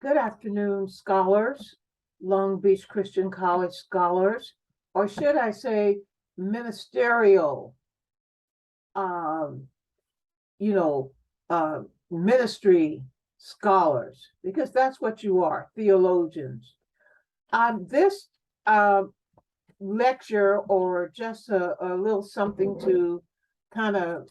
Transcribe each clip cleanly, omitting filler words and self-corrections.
Good afternoon, scholars, Long Beach Christian College scholars, or should I say ministerial, um, you know, ministry scholars, because that's what you are, theologians. This uh, lecture, or just a little something to kind of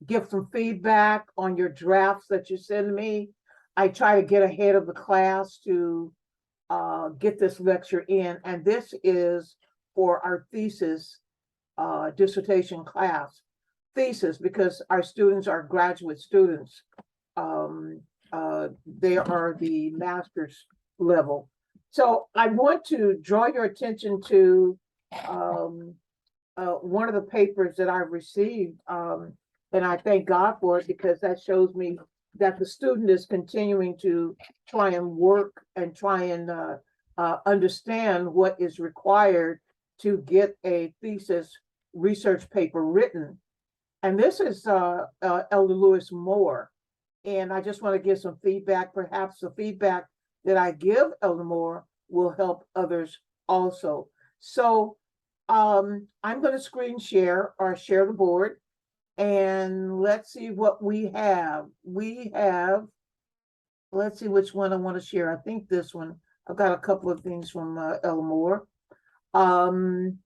give some feedback on your drafts that you send me. I try to get ahead of the class to get this lecture in, and this is for our thesis dissertation class. Thesis, because our students are graduate students. Um, they are the master's level. So I want to draw your attention to um, one of the papers that I've received, and I thank God for it because that shows me that the student is continuing to try and work and try and understand what is required to get a thesis research paper written. And this is Elder Lewis Moore. And I just want to give some feedback. Perhaps the feedback that I give Elder Moore will help others also. So I'm going to screen share or share the board, and let's see what we have. Let's see which one I want to share. I think this one. I've got a couple of things from Elder Moore. Um,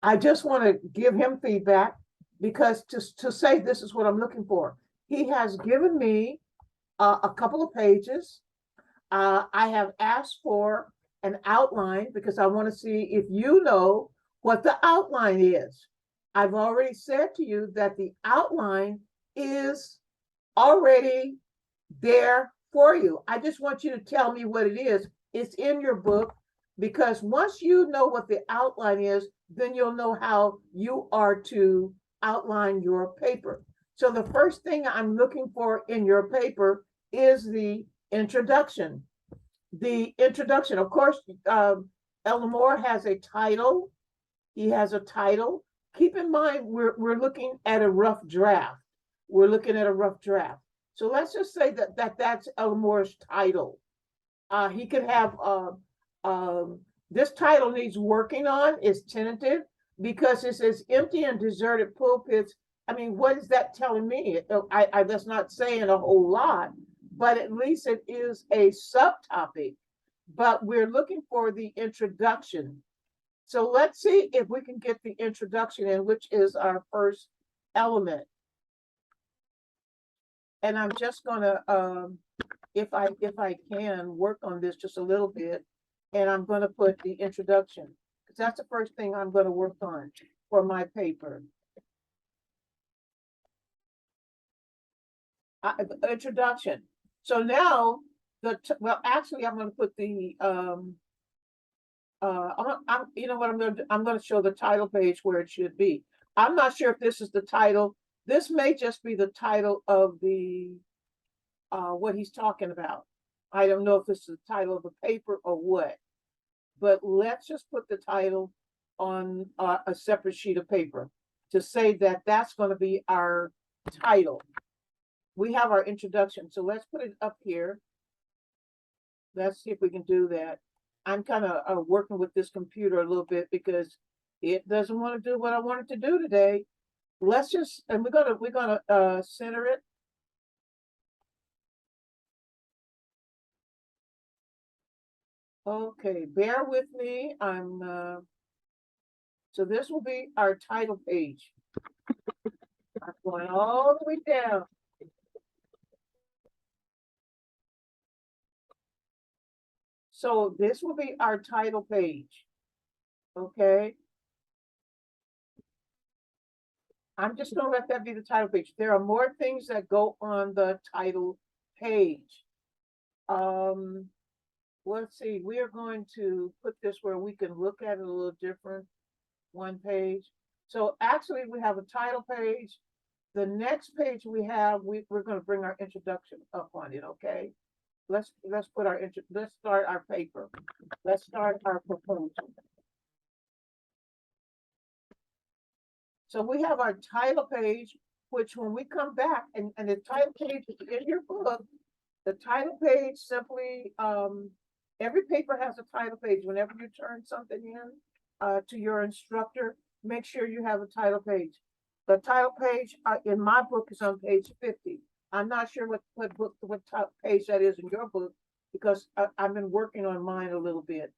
I just want to give him feedback because to say this is what I'm looking for. He has given me a couple of pages. I have asked for an outline because I want to see if you know what the outline is. I've already said to you that the outline is already there for you. I just want you to tell me what it is. It's in your book, because once you know what the outline is, then you'll know how you are to outline your paper. So the first thing I'm looking for in your paper is the introduction. The introduction, of course, Elder Moore has a title. He has a title. Keep in mind, we're looking at a rough draft. We're looking at a rough draft. So let's just say that's Elder Moore's title. He could have this title needs working on, is tentative, because it says empty and deserted pulpits. I mean, what is that telling me? That's not saying a whole lot, but at least it is a subtopic. But we're looking for the introduction. So let's see if we can get the introduction in, which is our first element. And I'm just gonna, if I can work on this just a little bit, and I'm gonna put the introduction, because that's the first thing I'm gonna work on for my paper. Introduction. So now well, actually, I'm gonna put the you know what I'm gonna do? I'm gonna show the title page where it should be. I'm not sure if this is the title. This may just be the title of the what he's talking about. I don't know if this is the title of the paper or what, but let's just put the title on a separate sheet of paper to say that that's going to be our title. We have our introduction, so let's put it up here. Let's see if we can do that. I'm kind of working with this computer a little bit because it doesn't want to do what I want it to do today. Let's just, and we're gonna center it. Okay, bear with me. So this will be our title page. I'm going all the way down. So this will be our title page. Okay. I'm just gonna let that be the title page. There are more things that go on the title page. Let's see, we are going to put this where we can look at it a little different. One page. So actually we have a title page. The next page we have, we're going to bring our introduction up on it. Okay. Let's put our let's start our paper. Let's start our proposal. So we have our title page, which when we come back, and the title page is in your book, The title page simply, every paper has a title page. Whenever you turn something in to your instructor, make sure you have a title page. The title page in my book is on page 50. I'm not sure what page that is in your book because I've been working on mine a little bit.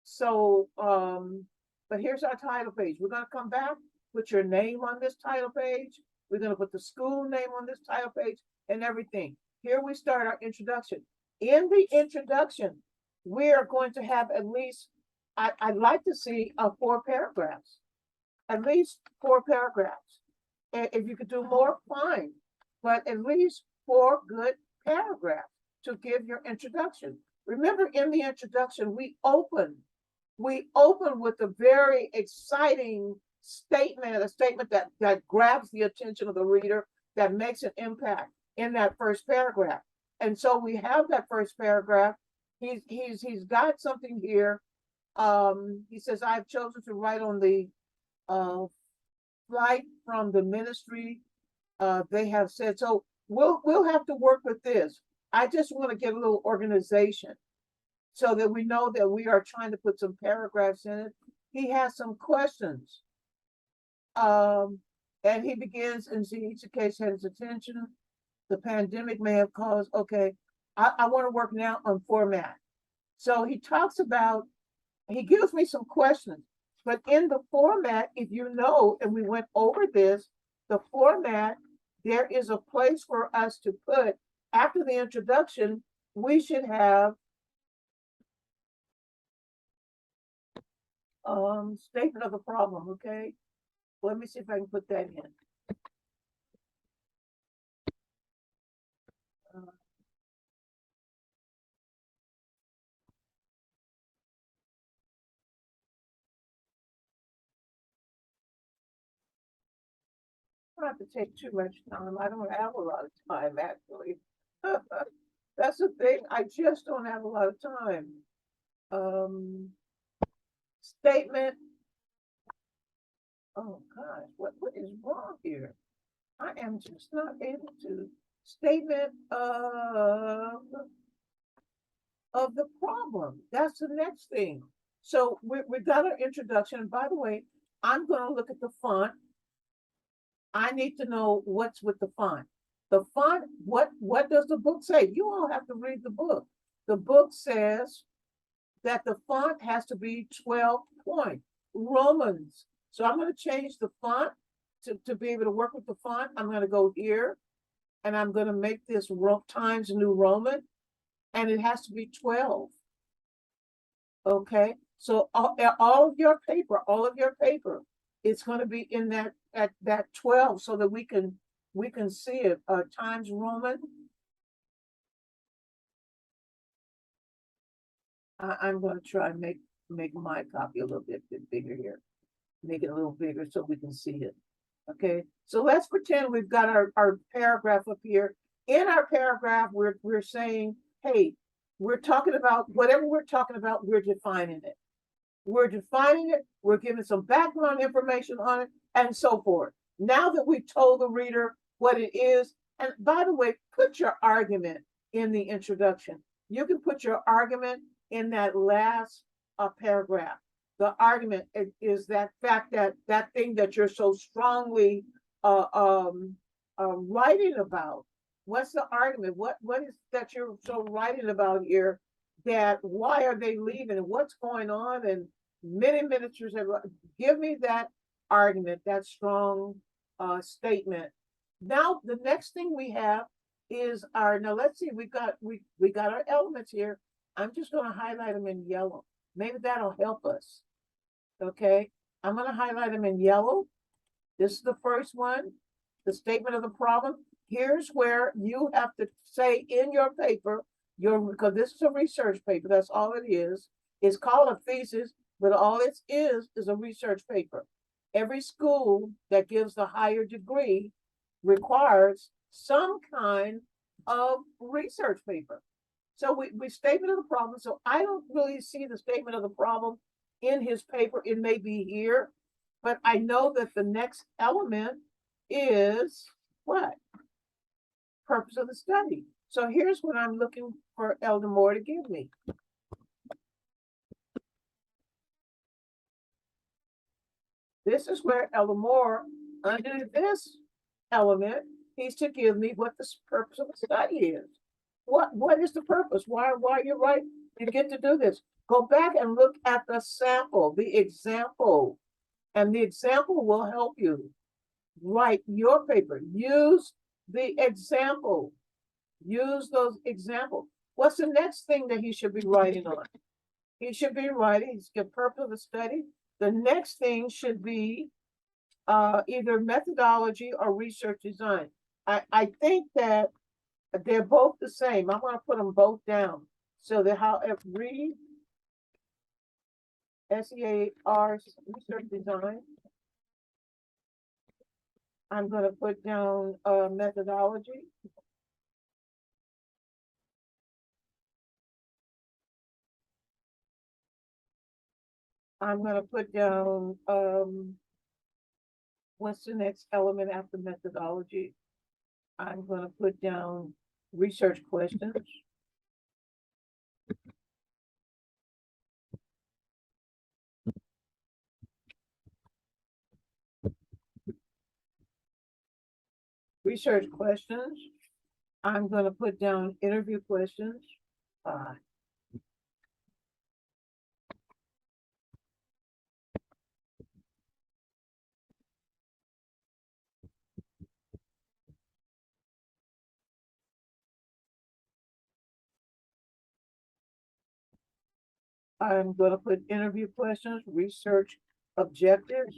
So, but here's our title page. We're going to come back, put your name on this title page. We're going to put the school name on this title page and everything. Here we start our introduction. In the introduction, we are going to have at least, I'd like to see 4 paragraphs, at least 4 paragraphs. And if you could do more, fine, but at least 4 good paragraphs to give your introduction. Remember, in the introduction, we open with a very exciting statement, a statement that grabs the attention of the reader, that makes an impact in that first paragraph. And so we have that first paragraph. He's got something here. He says, I've chosen to write on the flight from the ministry. They have said, so we'll have to work with this. I just want to get a little organization so that we know that we are trying to put some paragraphs in it. He has some questions. And he begins, and each case had his attention. The pandemic may have caused, okay, I want to work now on format. So he talks about, he gives me some questions, but in the format, if you know, and we went over this, the format, there is a place for us to put, after the introduction, we should have statement of the problem, okay? Let me see if I can put that in. I don't have to take too much time. I don't have a lot of time, actually. That's the thing. I just don't have a lot of time. Statement. Oh gosh, what is wrong here? I am just not able to. Statement of the problem. That's the next thing. So we got our introduction. And by the way, I'm going to look at the font. I need to know what's with the font. The font, what does the book say? You all have to read the book. The book says that the font has to be 12 point Romans. So I'm going to change the font to be able to work with the font. I'm going to go here and I'm going to make this Times New Roman, and it has to be 12. Okay, so all of your paper, it's going to be in that 12 so that we can see it. Times Roman. I'm going to try and make my copy a little bit bigger here. Make it a little bigger so we can see it. Okay, so let's pretend we've got our paragraph up here. In our paragraph, we're saying, hey, we're talking about whatever we're talking about, we're defining it. We're defining it, we're giving some background information on it, and so forth. Now that we've told the reader what it is, and by the way, put your argument in the introduction. You can put your argument in that last paragraph. The argument is that fact, that thing that you're so strongly writing about. What's the argument? What is that you're so writing about here? That why are they leaving and what's going on? And many miniatures have. Give me that argument, that strong statement. Now the next thing we have is our. Now let's see. We got our elements here. I'm just going to highlight them in yellow. Maybe that'll help us. Okay, I'm going to highlight them in yellow. This is the first one, the statement of the problem. Here's where you have to say in your paper, because this is a research paper, that's all it is. It's called a thesis, but all it is a research paper. Every school that gives the higher degree requires some kind of research paper. So we statement of the problem. So I don't really see the statement of the problem in his paper. It may be here, but I know that the next element is what? Purpose of the study. So here's what I'm looking for Elder Moore to give me. This is where Elder Moore, under this element, he's to give me what the purpose of the study is. What is the purpose? Why you're right? You get to do this. Go back and look at the sample, the example, and the example will help you write your paper. Use the example. Use those examples. What's the next thing that he should be writing on? He should be writing, he's got purpose of the study. The next thing should be either methodology or research design. I think that they're both the same. I'm going to put them both down. So that however, read, SEAR, research design. I'm going to put down methodology. I'm going to put down, what's the next element after methodology? I'm going to put down research questions. Research questions. I'm going to put down interview questions. I'm going to put interview questions, research objectives.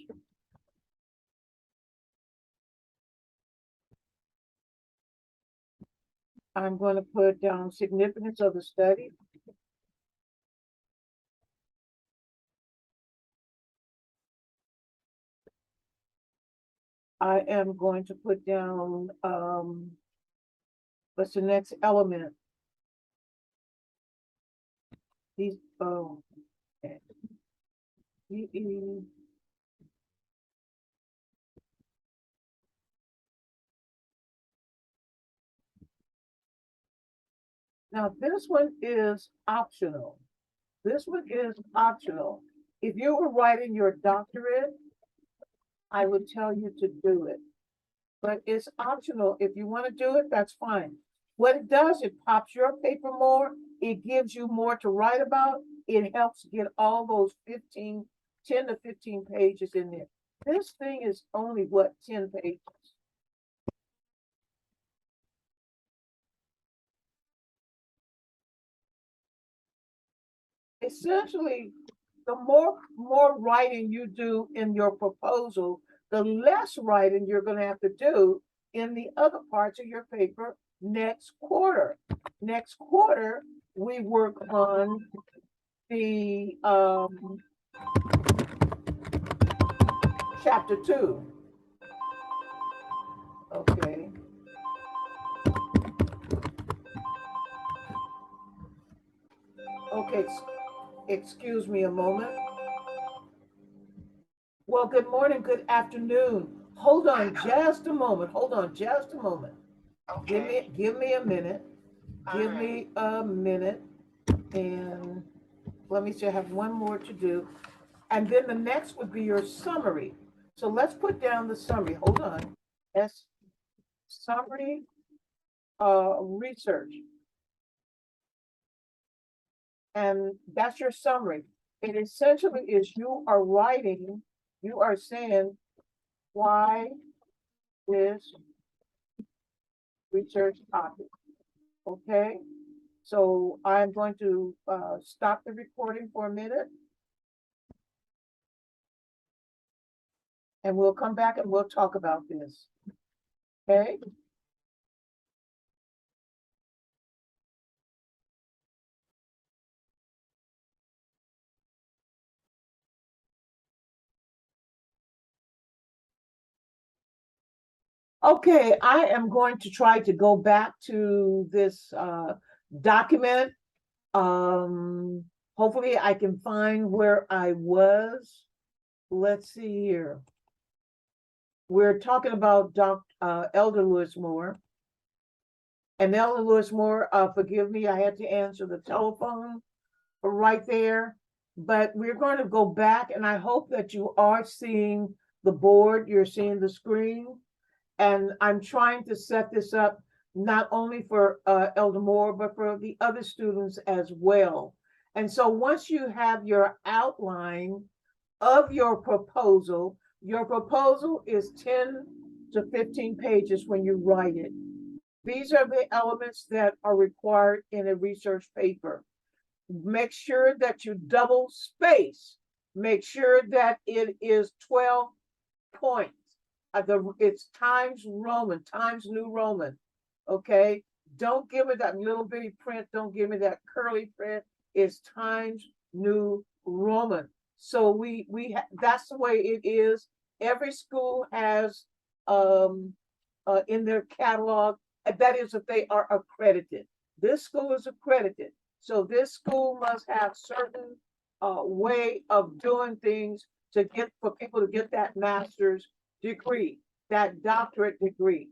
I'm going to put down significance of the study. I am going to put down, what's the next element? These, oh, okay. Now, this one is optional. This one is optional. If you were writing your doctorate, I would tell you to do it. But it's optional. If you want to do it, that's fine. What it does, it pops your paper more. It gives you more to write about. It helps get all those 10 to 15 pages in there. This thing is only, what, 10 pages? Essentially, the more writing you do in your proposal, the less writing you're going to have to do in the other parts of your paper next quarter. Next quarter, we work on the chapter 2. Okay. Okay, excuse me a moment. Well, good morning, good afternoon. Hold on just a moment. Hold on just a moment. Okay. Give me a minute. Give me a minute. And let me see, I have one more to do. And then the next would be your summary. So let's put down the summary. Hold on. That's summary research. And that's your summary. It essentially is you are writing, you are saying why this research topic. Okay. So I'm going to stop the recording for a minute. And we'll come back and we'll talk about this. Okay. Okay, I am going to try to go back to this document. Hopefully I can find where I was. Let's see here. We're talking about Elder Lewis Moore. And Ellen Lewis Moore, forgive me, I had to answer the telephone right there. But we're going to go back, and I hope that you are seeing the board, you're seeing the screen. And I'm trying to set this up not only for Elder Moore, but for the other students as well. And so once you have your outline of your proposal is 10 to 15 pages when you write it. These are the elements that are required in a research paper. Make sure that you double space. Make sure that it is 12 points. It's Times Roman, Times New Roman. Okay. Don't give me that little bitty print. Don't give me that curly print. It's Times New Roman. So that's the way it is. Every school has in their catalog. That is if they are accredited. This school is accredited. So this school must have certain way of doing things for people to get that master's degree, that doctorate degree.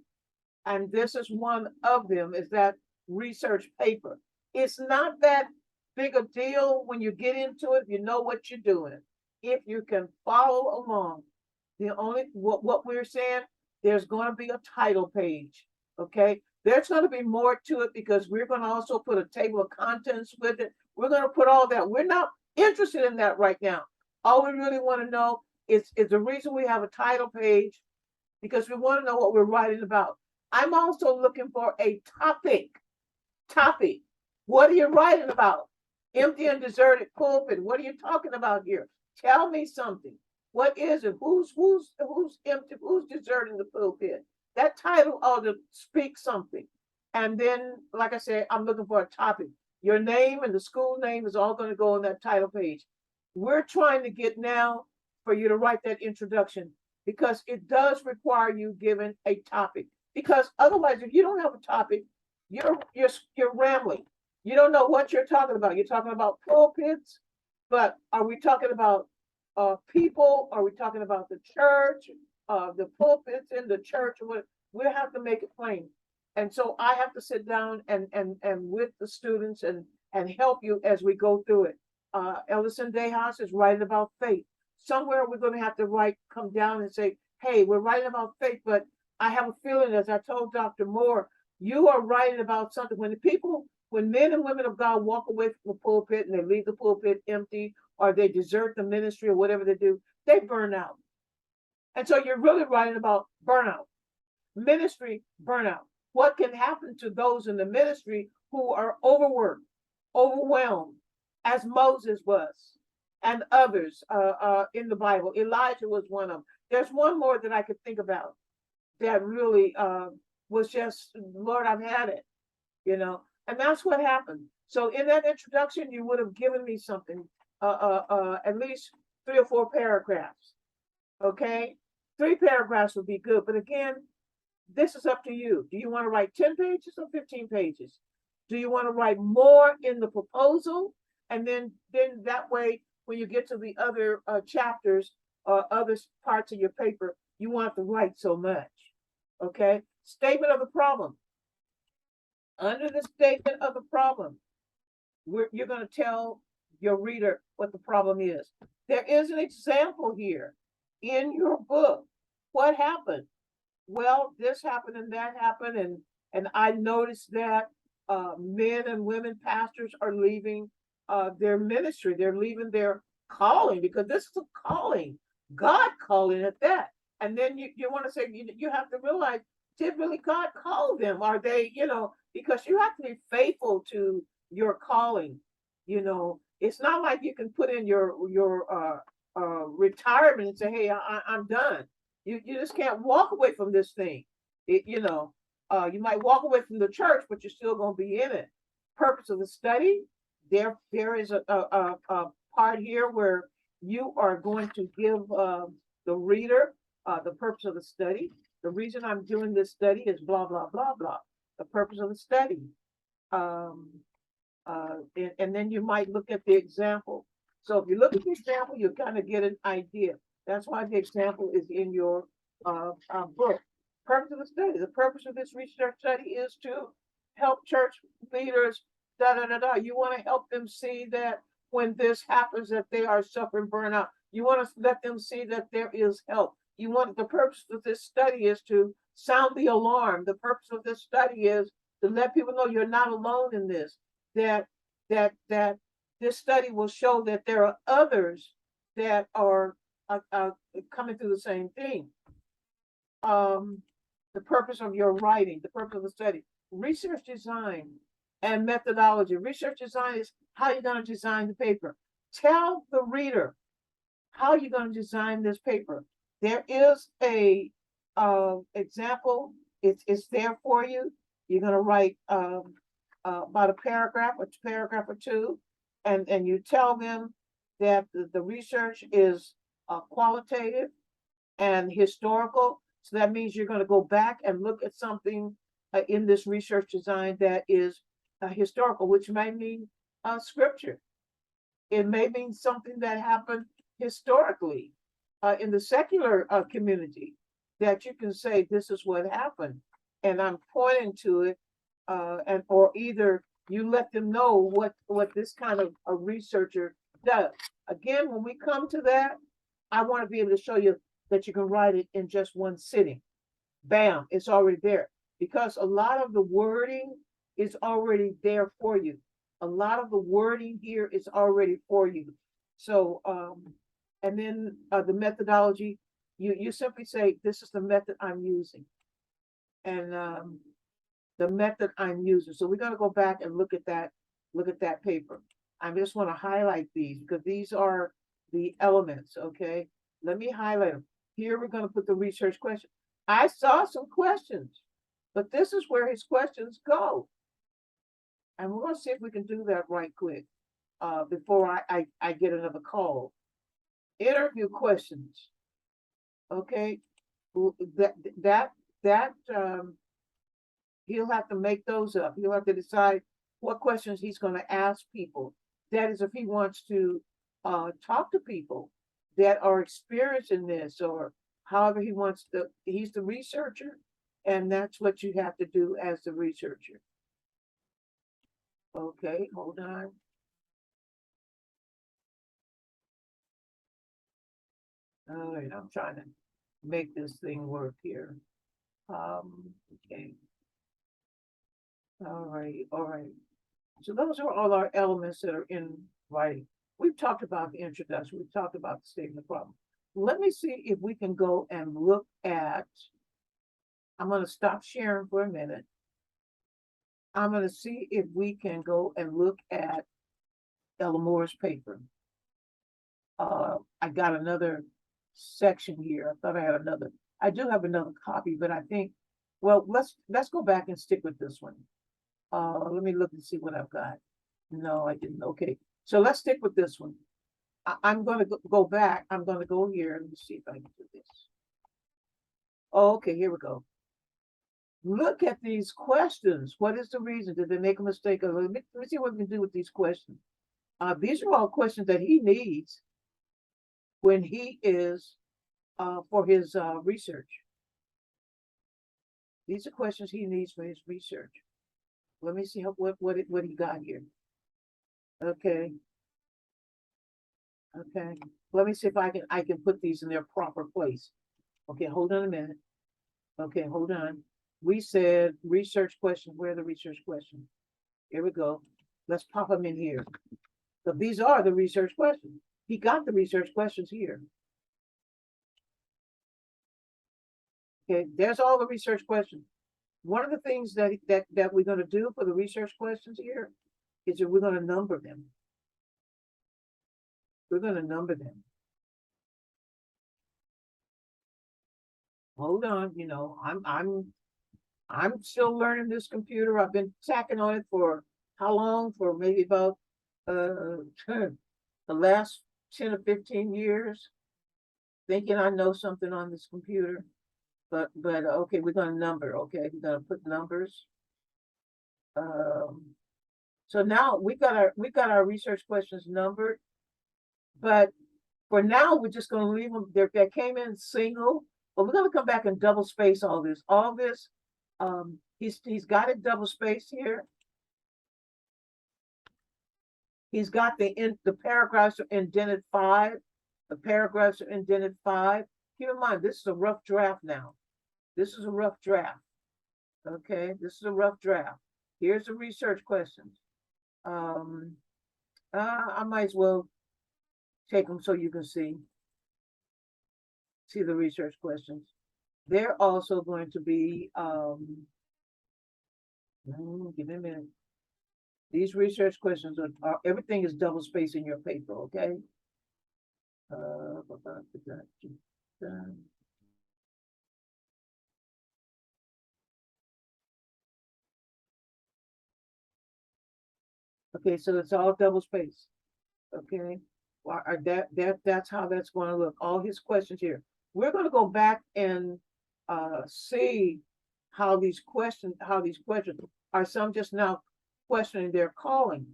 And this is one of them, is that research paper. It's not that big a deal when you get into it, you know what you're doing. If you can follow along, what we're saying, there's going to be a title page. Okay. There's going to be more to it because we're going to also put a table of contents with it. We're going to put all that. We're not interested in that right now. All we really want to know is the reason we have a title page, because we want to know what we're writing about. I'm also looking for a topic. What are you writing about? Empty and deserted pulpit. What are you talking about here? Tell me something. What is it? Who's empty? Who's deserting the pulpit? That title ought to speak something. And then, like I said, I'm looking for a topic. Your name and the school name is all going to go on that title page. We're trying to get now for you to write that introduction, because it does require you giving a topic. Because otherwise, if you don't have a topic, you're rambling. You don't know what you're talking about. You're talking about pulpits, but are we talking about people? Are we talking about the church? The pulpits in the church? We have to make it plain. And so I have to sit down and with the students and help you as we go through it. Ellison Dejas is writing about faith. Somewhere we're going to have to come down and say, hey, we're writing about faith, but I have a feeling, as I told Dr. Moore, you are writing about something. When men and women of God walk away from the pulpit and they leave the pulpit empty, or they desert the ministry or whatever they do, they burn out. And so you're really writing about burnout, ministry burnout. What can happen to those in the ministry who are overworked, overwhelmed, as Moses was, and others in the Bible. Elijah was one of them. There's one more that I could think about that really was just, Lord, I've had it, and that's what happened. So in that introduction, you would have given me something, at least 3 or 4 paragraphs. Okay, 3 paragraphs would be good. But again, this is up to you. Do you want to write 10 pages or 15 pages? Do you want to write more in the proposal? And then that way, when you get to the other chapters or other parts of your paper, you want to write so much. Okay, statement of the problem. Under the statement of the problem, you're going to tell your reader what the problem is. There is an example here in your book. What happened? Well, this happened and that happened, and I noticed that men and women pastors are leaving their ministry. They're leaving their calling, because this is a calling, God calling at that. And then you want to say, you have to realize, did really God call them? Are they, because you have to be faithful to your calling. It's not like you can put in your retirement and say, hey, I'm done. You just can't walk away from this thing. You might walk away from the church, but you're still going to be in it. Purpose of the study. There is a part here where you are going to give the reader the purpose of the study. The reason I'm doing this study is blah, blah, blah, blah. The purpose of the study. And then you might look at the example. So if you look at the example, you kind of get an idea. That's why the example is in your book. Purpose of the study. The purpose of this research study is to help church leaders, da da da da. You want to help them see that when this happens, that they are suffering burnout. You want to let them see that there is help. You want, the purpose of this study is to sound the alarm. The purpose of this study is to let people know you're not alone in this. That this study will show that there are others that are coming through the same thing. The purpose of your writing, the purpose of the study, research design and methodology. Research design is how you're going to design the paper. Tell the reader how you're going to design this paper. There is a example. It's there for you. You're going to write about a paragraph or two, and you tell them that the research is qualitative and historical. So that means you're going to go back and look at something in this research design that is historical, which may mean scripture. It may mean something that happened historically in the secular community, that you can say this is what happened, and I'm pointing to it, and or either you let them know what this kind of a researcher does. Again, when we come to that, I want to be able to show you that you can write it in just one sitting. Bam, it's already there, because a lot of the wording is already there for you. A lot of the wording here is already for you. So, and then the methodology, you simply say, this is the method I'm using. And the method I'm using. So we're going to go back and look at that paper. I just want to highlight these because these are the elements, okay? Let me highlight them. Here we're going to put the research question. I saw some questions, but this is where his questions go. And we're going to see if we can do that right quick before I get another call. Interview questions, okay? That he'll have to make those up. He'll have to decide what questions he's going to ask people. That is, if he wants to talk to people that are experienced in this, or however he wants to. He's the researcher, and that's what you have to do as the researcher. Okay, hold on. All right, I'm trying to make this thing work here. Okay. All right. So those are all our elements that are in writing. We've talked about the introduction. We've talked about the statement of problem. Let me see if we can go and look at, I'm going to stop sharing for a minute. I'm going to see if we can go and look at Ella Moore's paper. I got another section here. I thought I had another. I do have another copy, but I think, well, let's go back and stick with this one. Let me look and see what I've got. No, I didn't. Okay, so let's stick with this one. I'm going to go back. I'm going to go here. Let me see if I can do this. Oh, okay, here we go. Look at these questions. What is the reason? Did they make a mistake? Let me see what we can do with these questions. These are all questions that he needs when he is for his research. These are questions he needs for his research. Let me see what he got here. Okay. Okay. Let me see if I can put these in their proper place. Okay, hold on a minute. Okay, hold on. We said research questions. Where are the research questions? Here we go. Let's pop them in here. So these are the research questions. He got the research questions here. Okay, there's all the research questions. One of the things that we're going to do for the research questions here is that we're going to number them. We're going to number them. Hold on, you know, I'm still learning this computer. I've been tacking on it for how long? For maybe about the last 10 or 15 years, thinking I know something on this computer. But okay, we're gonna number. Okay, we're gonna put numbers. So now we got our research questions numbered, but for now we're just gonna leave them. They came in single, but we're gonna come back and double space all this. All this He's got it double spaced here. He's got the paragraphs are indented 5. The paragraphs are indented 5. Keep in mind, this is a rough draft now. This is a rough draft. Okay, this is a rough draft. Here's the research questions. I might as well take them so you can see the research questions. They're also going to be, give me a minute. These research questions are everything is double spaced in your paper, okay? Okay, so it's all double spaced. Okay, well, that's how that's going to look. All his questions here. We're going to go back and see how these questions are some just now questioning their calling.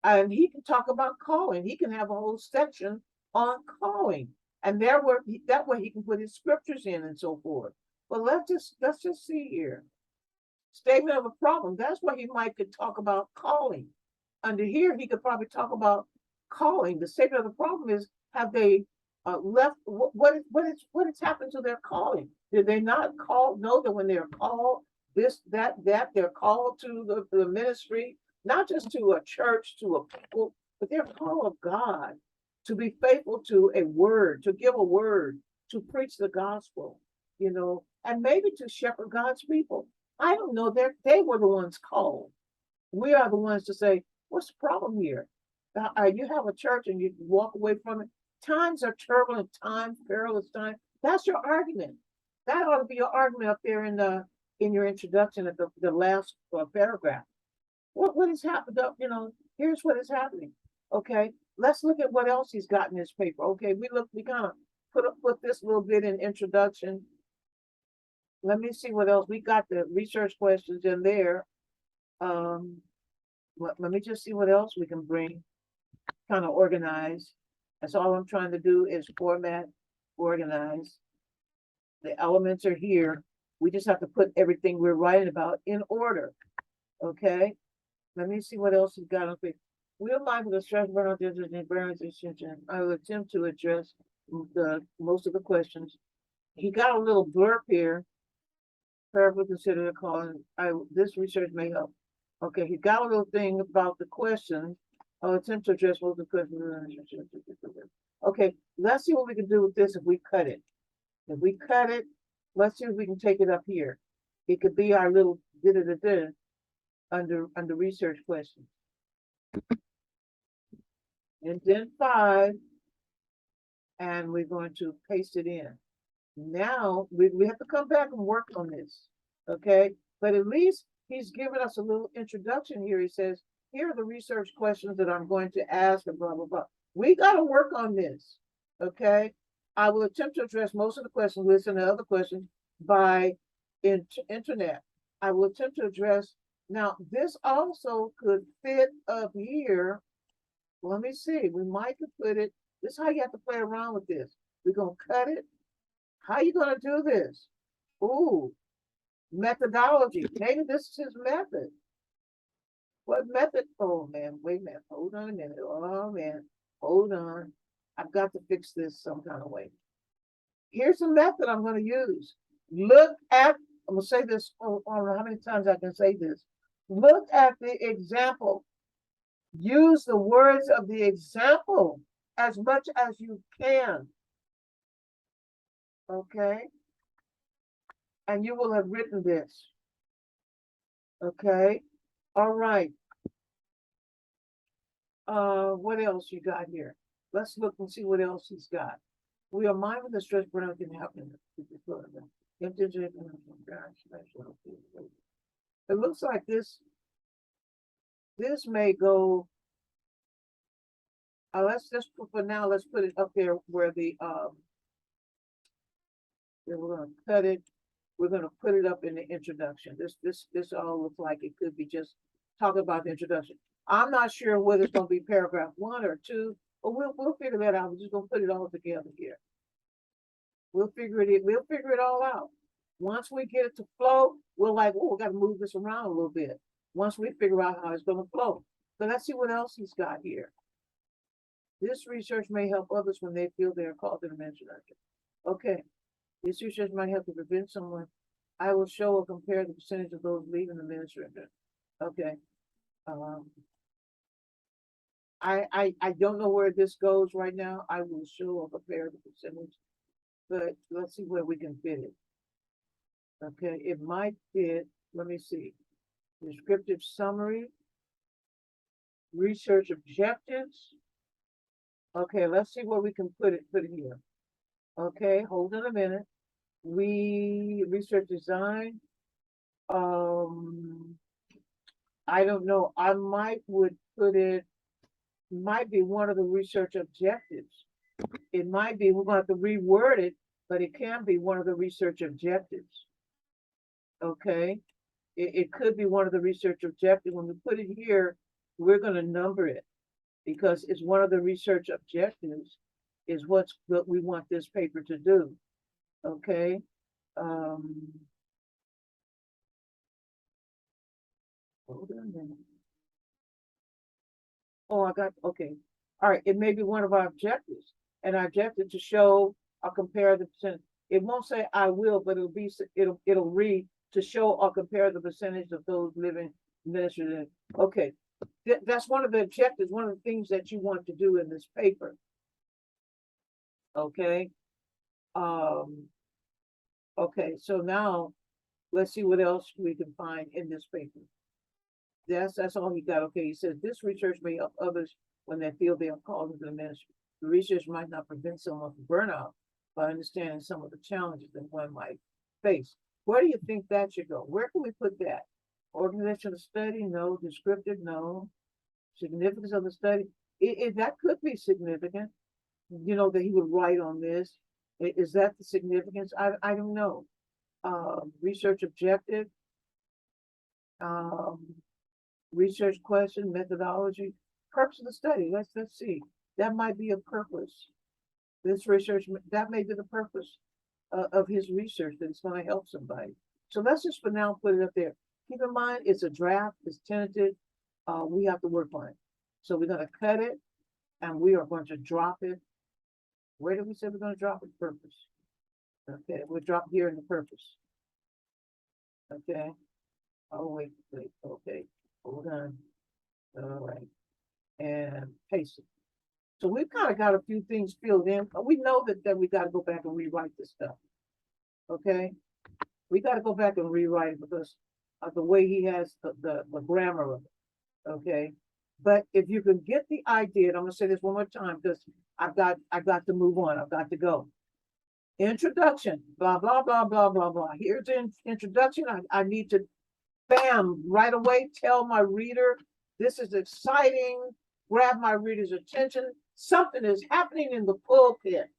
And he can talk about calling. He can have a whole section on calling. And that way he can put his scriptures in and so forth. But let's just see here. Statement of a problem. That's what he might could talk about calling. Under here, he could probably talk about calling. The statement of the problem is, have they left? What has happened to their calling? Did they not know that when they're called, that they're called to the ministry, not just to a church, to a people, but they're called of God to be faithful to a word, to give a word, to preach the gospel, and maybe to shepherd God's people. I don't know. They were the ones called. We are the ones to say, what's the problem here? You have a church and you walk away from it. Times are turbulent times, perilous times. That's your argument. That ought to be your argument up there in your introduction at the last paragraph. What has happened? Here's what is happening. Okay, let's look at what else he's got in his paper. Okay, we kind of put this little bit in introduction. Let me see what else we got. The research questions in there. Let me just see what else we can bring, kind of organize. That's all I'm trying to do is format, organize. The elements are here. We just have to put everything we're writing about in order. Okay. Let me see what else he's got on page. We'll mind the stress burnout and burnout extension. I will attempt to address most of the questions. He got a little blurb here. Carefully consider the calling. This research may help. Okay, he got a little thing about the questions. I'll attempt to address most of the questions. Okay, let's see what we can do with this if we cut it. If we cut it, let's see if we can take it up here. It could be our little under research questions. And then 5, and we're going to paste it in. Now we have to come back and work on this, okay? But at least he's given us a little introduction here. He says, here are the research questions that I'm going to ask and blah, blah, blah. We got to work on this, okay? I will attempt to address most of the questions, listen to other questions by internet. I will attempt to address, now this also could fit up here. Let me see, we might could put it, this is how you have to play around with this. We're going to cut it. How are you going to do this? Ooh, methodology. Maybe this is his method. What method? Oh, man, wait a minute. Hold on a minute. Oh, man, hold on. I've got to fix this some kind of way. Here's a method I'm going to use. Look at, I'm going to say this, I don't know how many times I can say this. Look at the example. Use the words of the example as much as you can. Okay? And you will have written this. Okay? All right. What else you got here? Let's look and see what else he's got. We are mindful that stress burnout can happen. It looks like this may go. Let's just for now, let's put it up there where the we're gonna cut it. We're gonna put it up in the introduction. This all looks like it could be just talking about the introduction. I'm not sure whether it's gonna be paragraph 1 or 2, but we'll figure that out. We're just gonna put it all together here. We'll figure it all out. Once we get it to flow, we're like, oh, we got to move this around a little bit. Once we figure out how it's going to flow. So let's see what else he's got here. This research may help others when they feel they are called to the mention. Okay. This research might help to prevent someone. I will show or compare the percentage of those leaving the ministry. Okay. I don't know where this goes right now. I will show or compare the percentage, but let's see where we can fit it. Okay, it might fit. Let me see. Descriptive summary, research objectives. Okay, let's see where we can put it here. Okay, hold on a minute. We research design. I don't know. I would put it, might be one of the research objectives. It might be, we're going to have to reword it, but it can be one of the research objectives. Okay, it could be one of the research objectives. When we put it here, we're going to number it because it's one of the research objectives is what we want this paper to do. Okay. Hold on a minute. Oh, okay. All right, it may be one of our objectives. And our objective to show or compare the percent. It won't say I will, but it'll read to show or compare the percentage of those living ministry. Okay, that's one of the objectives, one of the things that you want to do in this paper. Okay. Okay, so now let's see what else we can find in this paper. That's all he got. Okay, he says this research may help others when they feel they are called into the ministry. The research might not prevent someone from burnout by understanding some of the challenges that one might face. Where do you think that should go? Where can we put that? Organizational study? No. Descriptive? No. Significance of the study? That could be significant. You know, that he would write on this. Is that the significance? I don't know. Research objective. Research question, methodology, purpose of the study. Let's see. That might be a purpose. This research, that may be the purpose of his research, that it's going to help somebody. So let's just for now put it up there. Keep in mind, it's a draft, it's tentative. We have to work on it. So we're going to cut it and we are going to drop it. Where did we say we're going to drop it? Purpose. Okay, we'll drop here in the purpose. Okay. Oh, wait. Okay. Hold on. All right. And paste it. So we've kind of got a few things filled in, but we know that we got to go back and rewrite this stuff. Okay. We got to go back and rewrite it because of the way he has the grammar of it. Okay. But if you can get the idea, and I'm going to say this one more time because I've got to move on. I've got to go. Introduction, blah, blah, blah, blah, blah, blah. Here's the introduction. I need to, bam, right away, tell my reader, this is exciting, grab my reader's attention. Something is happening in the pulpit.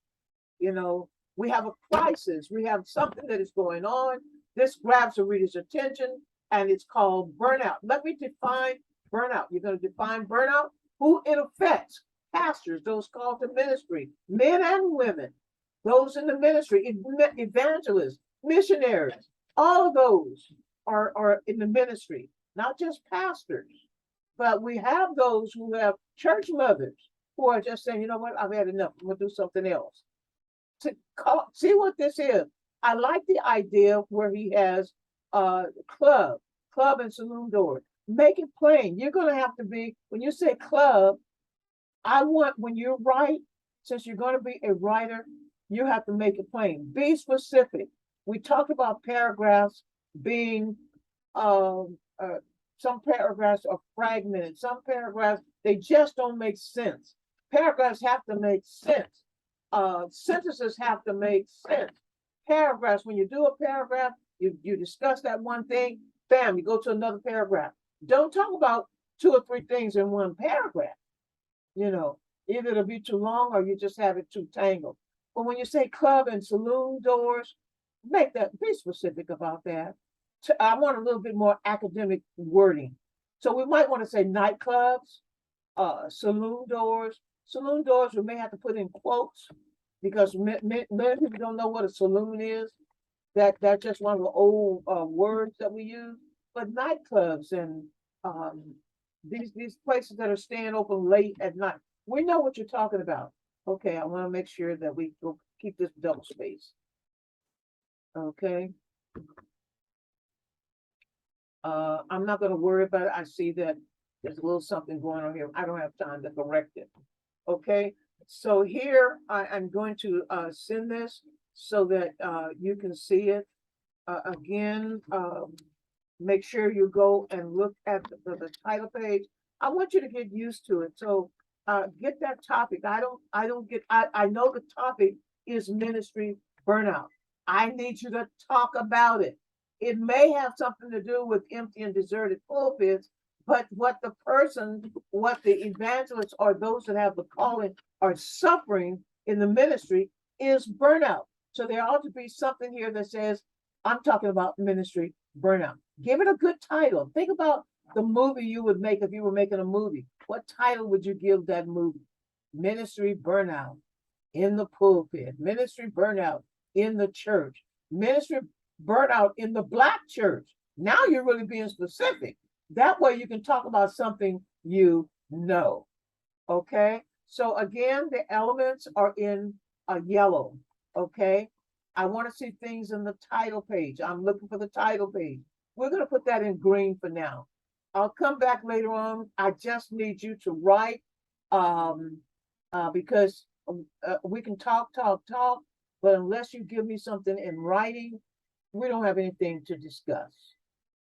You know, we have a crisis. We have something that is going on. This grabs the reader's attention and it's called burnout. Let me define burnout. You're going to define burnout, who it affects. Pastors, those called to ministry, men and women, those in the ministry, evangelists, missionaries, all of those are in the ministry, not just pastors, but we have those who have church mothers who are just saying, you know what, I've had enough, I'm gonna do something else. See what this is. I like the idea where he has club and saloon doors. Make it plain. You're gonna have to be, when you say club, I want, when you write, since you're going to be a writer, you have to make it plain. Be specific. We talked about paragraphs being, some paragraphs are fragmented. Some paragraphs, they just don't make sense. Paragraphs have to make sense. Sentences have to make sense. Paragraphs, when you do a paragraph, you discuss that one thing, bam, you go to another paragraph. Don't talk about 2 or 3 things in one paragraph. You know, either it'll be too long or you just have it too tangled. But when you say club and saloon doors, make that, be specific about that. I want a little bit more academic wording. So we might want to say nightclubs, saloon doors. Saloon doors, we may have to put in quotes because many people don't know what a saloon is. That's just one of the old words that we use. But nightclubs and um, these places that are staying open late at night, we know what you're talking about. Okay, I want to make sure that we go keep this double space. Okay. I'm not going to worry about it. I see that there's a little something going on here. I don't have time to correct it. Okay. So here I'm going to send this so that you can see it. Again, make sure you go and look at the title page. I want you to get used to it. So get that topic. I know the topic is ministry burnout. I need you to talk about it. It may have something to do with empty and deserted pulpits, but what the evangelists or those that have the calling are suffering in the ministry is burnout. So there ought to be something here that says, I'm talking about ministry burnout. Give it a good title. Think about the movie you would make if you were making a movie. What title would you give that movie? Ministry burnout in the pulpit, ministry burnout in the church, ministry burnout in the Black church. Now you're really being specific. That way you can talk about something you know. Okay. So again, the elements are in a yellow. Okay. I want to see things in the title page. I'm looking for the title page. We're going to put that in green for now. I'll come back later on. I just need you to write because we can talk, but unless you give me something in writing, we don't have anything to discuss.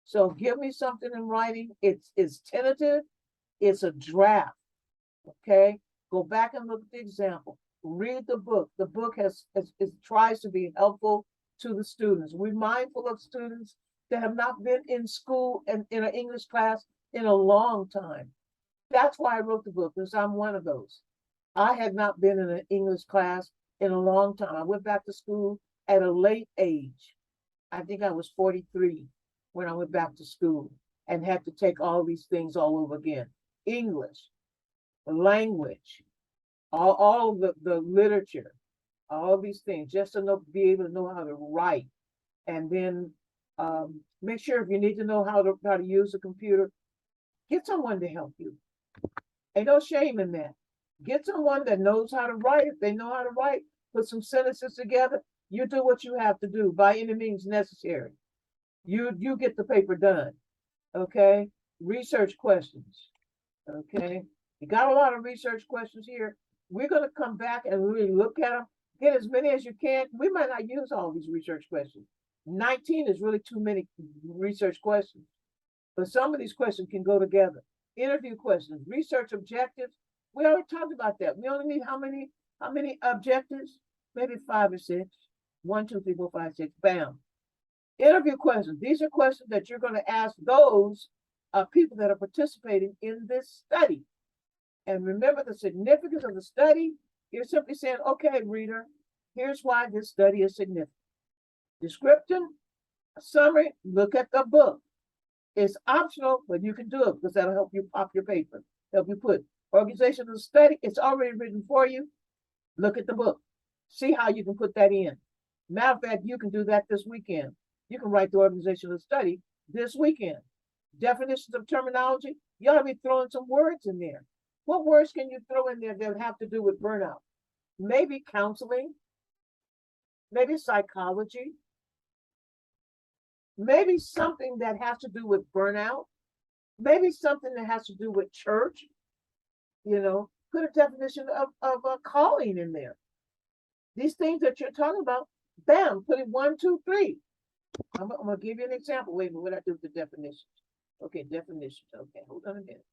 So give me something in writing. It's tentative. It's a draft. Okay. Go back and look at the example. Read the book. The book it tries to be helpful to the students. We're mindful of students that have not been in school and in an English class in a long time. That's why I wrote the book, because I'm one of those. I had not been in an English class in a long time. I went back to school at a late age. I think I was 43 when I went back to school and had to take all these things all over again. English, language, all of the literature, all these things, just to be able to know how to write. And then make sure if you need to know how to use a computer, get someone to help you. Ain't no shame in that. Get someone that knows how to write. If they know how to write, put some sentences together. You do what you have to do by any means necessary. You get the paper done. Okay. Research questions. Okay. You got a lot of research questions here. We're going to come back and really look at them. Get as many as you can. We might not use all these research questions. 19 is really too many research questions. But some of these questions can go together. Interview questions, research objectives. We already talked about that. We only need how many objectives? Maybe 5 or 6. 1, 2, 3, 4, 5, 6. Bam. Interview questions. These are questions that you're going to ask those people that are participating in this study. And remember the significance of the study. You're simply saying, okay, reader, here's why this study is significant. Description, summary, look at the book. It's optional, but you can do it because that'll help you pop your paper. Help you put organization of the study. It's already written for you. Look at the book. See how you can put that in. Matter of fact, you can do that this weekend. You can write the organization of the study this weekend. Definitions of terminology. You ought to be throwing some words in there. What words can you throw in there that have to do with burnout? Maybe counseling, maybe psychology, maybe something that has to do with burnout, maybe something that has to do with church. Put a definition of a calling in there. These things that you're talking about, bam, put it 1, 2, 3. I'm going to give you an example. Wait a minute, what I do with the definitions. Okay, definitions. Okay, hold on a minute.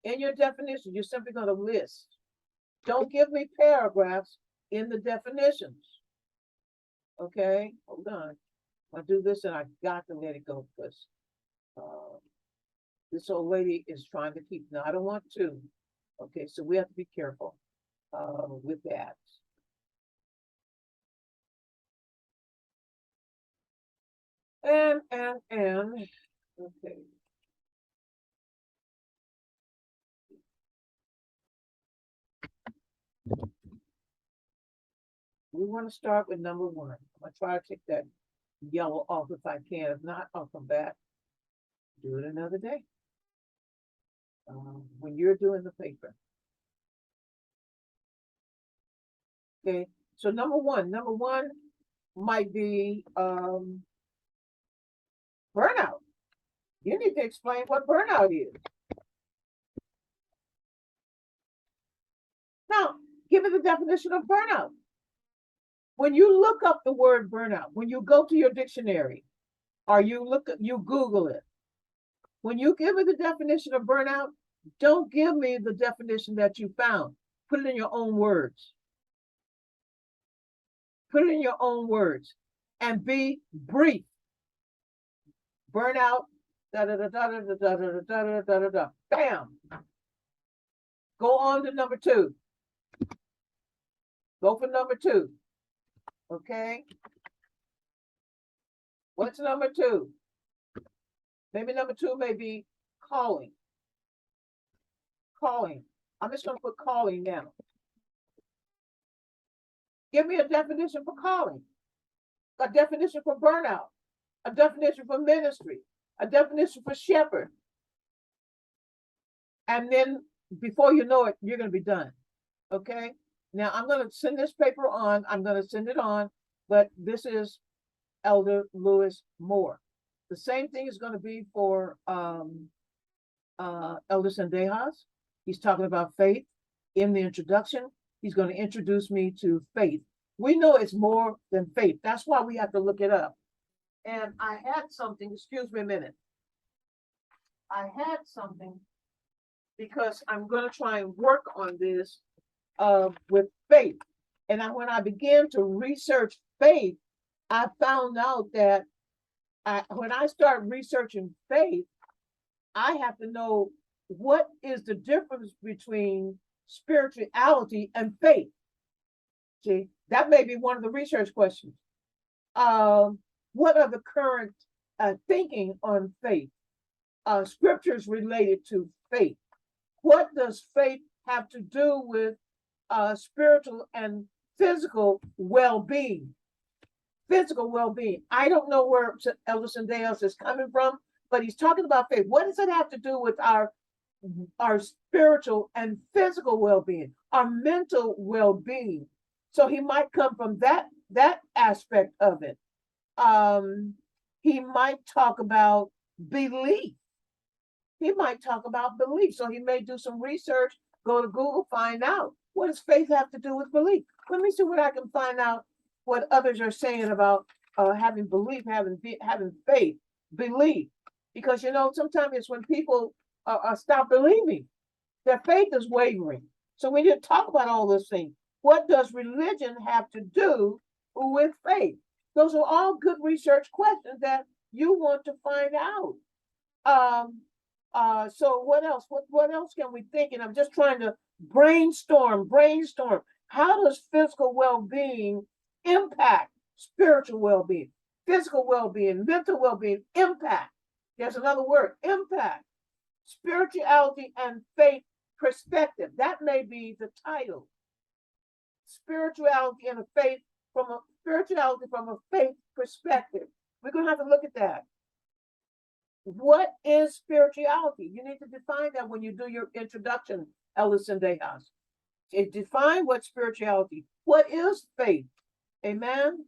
In your definition, you're simply going to list. Don't give me paragraphs in the definitions. Okay, hold on. I'll do this and I got to let it go because this old lady is trying to keep. Now, I don't want to. Okay, so we have to be careful with that. And, okay. We want to start with number one. I'm going to try to take that yellow off if I can. If not, I'll come back. Do it another day. When you're doing the paper. Okay. So number one might be burnout. You need to explain what burnout is. Now, give me the definition of burnout. When you look up the word burnout, when you go to your dictionary or you Google it, when you give me the definition of burnout, don't give me the definition that you found. Put it in your own words. Put it in your own words and be brief. Burnout, da da da da da da da da da da da da. Bam. Go on to number two. Go for number two. Okay. What's number two? Maybe number two may be calling. Calling. I'm just going to put calling now. Give me a definition for calling, a definition for burnout, a definition for ministry, a definition for shepherd. And then before you know it, you're going to be done. Okay. Now I'm going to send this paper on. I'm going to send it on, but this is Elder Lewis Moore. The same thing is going to be for Elder Sendejas. He's talking about faith. In the introduction, he's going to introduce me to faith. We know it's more than faith. That's why we have to look it up. And I had something, excuse me a minute. I had something because I'm going to try and work on this with faith. And when I began to research faith, I found out that when I start researching faith, I have to know what is the difference between spirituality and faith. See, that may be one of the research questions. What are the current thinking on faith? Scriptures related to faith. What does faith have to do with spiritual and physical well-being? Physical well-being. I don't know where Elder Sendejas is coming from, but he's talking about faith. What does it have to do with our spiritual and physical well-being, our mental well-being? So he might come from that aspect of it. He might talk about belief. He might talk about belief. So he may do some research, go to Google, find out what does faith have to do with belief. Let me see what I can find out what others are saying about having belief, having faith, belief. Because, sometimes it's when people stop believing, their faith is wavering. So we didn't talk about all those things. What does religion have to do with faith? Those are all good research questions that you want to find out. So what else? What else can we think? And I'm just trying to brainstorm. How does physical well-being impact spiritual well-being? Physical well-being, mental well-being, impact. There's another word, impact. Spirituality and faith perspective. That may be the title. Spirituality and a faith from a faith perspective. We're going to have to look at that. What is spirituality? You need to define that when you do your introduction, Elder Sendejas. Define what spirituality. What is faith? Amen.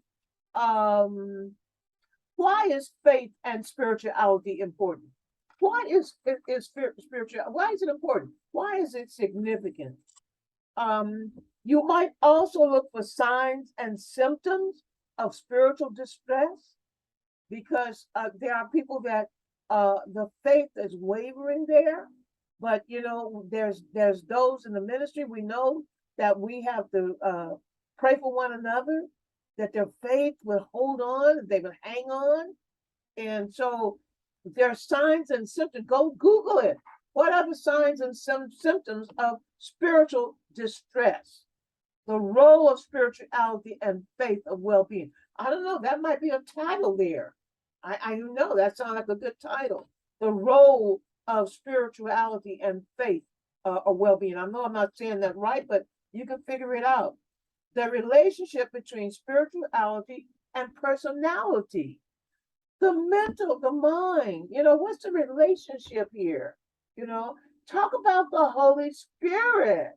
Why is faith and spirituality important? Why is spiritual? Why is it important? Why is it significant? You might also look for signs and symptoms of spiritual distress, because there are people that the faith is wavering there. But there's those in the ministry. We know that we have to pray for one another, that their faith will hold on, they will hang on. And so there are signs and symptoms. Go Google it. What are the signs and symptoms of spiritual distress? The role of spirituality and faith of well-being. I don't know. That might be a title there. I know that sounds like a good title. The role of spirituality and faith of well-being. I know I'm not saying that right, but you can figure it out. the relationship between spirituality and personality, the mental, the mind. What's the relationship here? You know, talk about the Holy Spirit.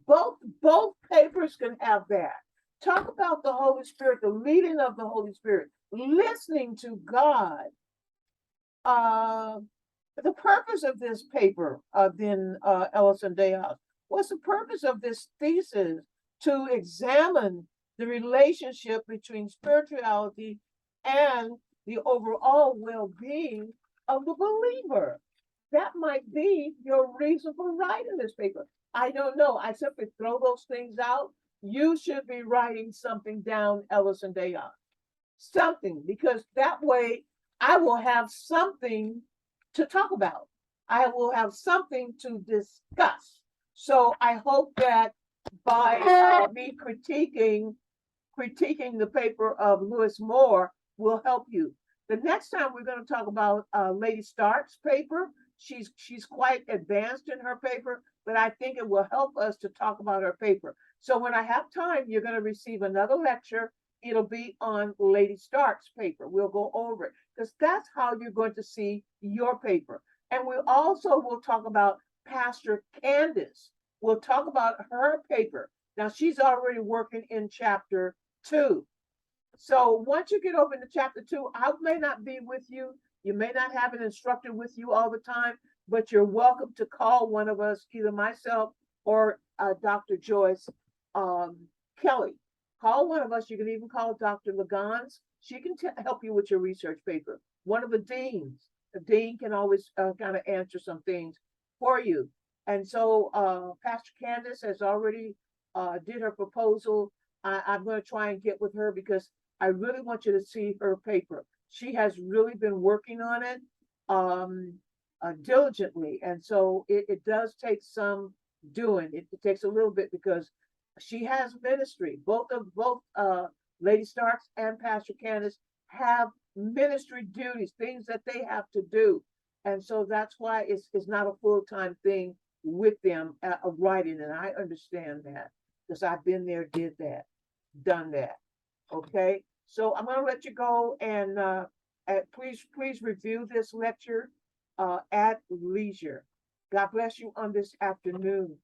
Both papers can have that. Talk about the Holy Spirit, the leading of the Holy Spirit, listening to God. Uh, the purpose of this paper, then Ellison Dayhouse, what's the purpose of this thesis? To examine the relationship between spirituality and the overall well-being of the believer. That might be your reason for writing this paper. I don't know. I simply throw those things out. You should be writing something down, Ellison Dayon. Something, because that way I will have something to talk about. I will have something to discuss. So I hope that by me critiquing the paper of Lewis Moore will help you. The next time we're going to talk about Lady Stark's paper. She's quite advanced in her paper, but I think it will help us to talk about her paper. So when I have time, you're going to receive another lecture. It'll be on Lady Stark's paper. We'll go over it because that's how you're going to see your paper. And we also will talk about Pastor Candace. We'll talk about her paper. Now she's already working in chapter 2. So once you get over into chapter 2, I may not be with you. You may not have an instructor with you all the time, but you're welcome to call one of us, either myself or Dr. Joyce Kelly. Call one of us. You can even call Dr. Lagans. She can help you with your research paper. One of the deans. The dean can always kind of answer some things for you. And so Pastor Candace has already did her proposal. I'm going to try and get with her because I really want you to see her paper. She has really been working on it diligently. And so it does take some doing. It takes a little bit because she has ministry. Both Lady Starks and Pastor Candace have ministry duties, things that they have to do. And so that's why it's not a full-time thing with them of writing. And I understand that because I've been there, did that, done that. Okay. So I'm going to let you go and please review this lecture at leisure. God bless you on this afternoon.